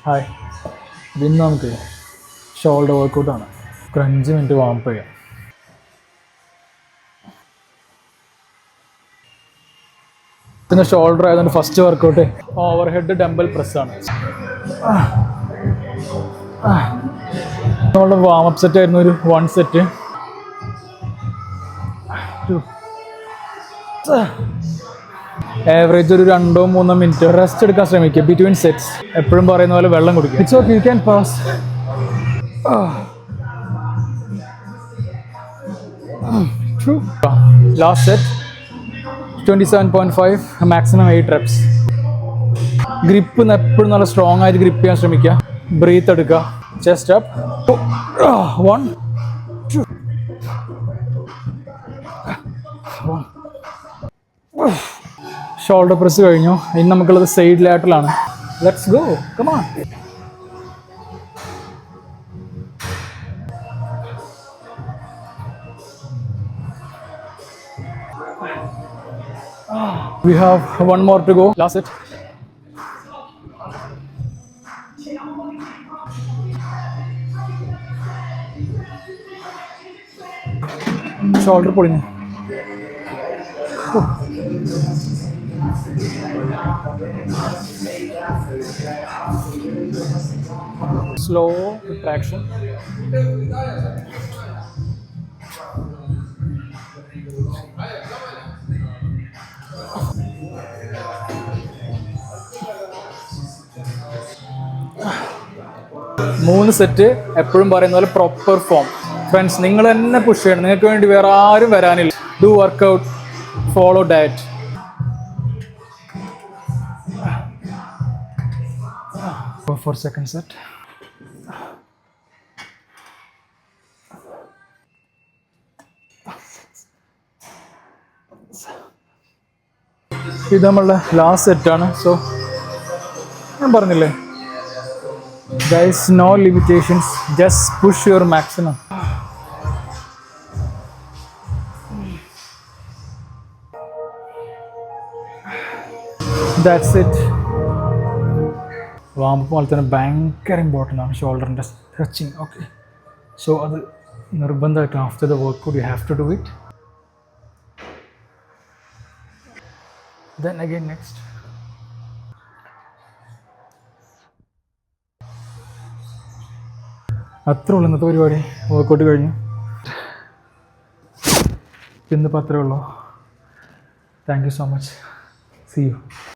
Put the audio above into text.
Hi, ഇന്ന് നമുക്ക് shoulder വർക്കൗട്ടാണ്. ഒരു 5 മിനിറ്റ് വാംപ്പ് ചെയ്യാം. പിന്നെ ഷോൾഡർ ആയതുകൊണ്ട് first workout over head dumbbell പ്രസ്സാണ്. നമ്മളുടെ വാമപ്പ് സെറ്റ് ആയിരുന്നു ഒരു 1 സെറ്റ്. ആവറേജ് ഒരു 2-3 മിനിറ്റ് റെസ്റ്റ് എടുക്കാൻ ശ്രമിക്കുക ബിറ്റ്വീൻ സെറ്റ്സ്. എപ്പോഴും പറയുന്ന പോലെ വെള്ളം കുടിക്കുക. It's okay, you can pass. Last set 27.5, maximum 8 reps. Grip എപ്പോഴും നല്ല സ്ട്രോങ് ആയിട്ട് ഗ്രിപ്പ് ചെയ്യാൻ ശ്രമിക്കുക. ബ്രീത്ത് എടുക്കുക. Chest up. 1 2 ഷോൾഡർ പ്രസ് കഴിഞ്ഞു. ഇനി നമുക്കുള്ളത് സൈഡ് ലാറ്ററലാണ്. Let's go, come on. We have one more to go. Last set. Shoulder pulling. Slow traction. മൂന്ന് സെറ്റ് എപ്പോഴും പറയുന്ന പോലെ പ്രോപ്പർ ഫോം. ഫ്രണ്ട്സ്, നിങ്ങൾ തന്നെ പുഷ് ചെയ്യണം. നിങ്ങൾക്ക് വേണ്ടി വേറെ ആരും വരാനില്ല. Do workout, follow diet. For second set. ഇത് നമ്മളുടെ ലാസ്റ്റ് സെറ്റാണ്. സോ ഞാൻ പറഞ്ഞില്ലേ guys, no limitations, just push your maximum. That's it. Vamp പോലെ തന്നെ ഭയങ്കര ഇമ്പോർട്ടൻ്റ് ആണ് ഷോൾഡറിൻ്റെ സ്ട്രെച്ചിങ്. ഓക്കെ, സോ അത് നിർബന്ധമായിട്ടും after the workout you have to do it. Then again next. അത്രേ ഉള്ളൂ ഇന്നത്തെ പരിപാടി. വർക്കൗട്ട് കഴിഞ്ഞു. ഇന്നിപ്പോൾ അത്രേ ഉള്ളൂ. Thank you so much. See U.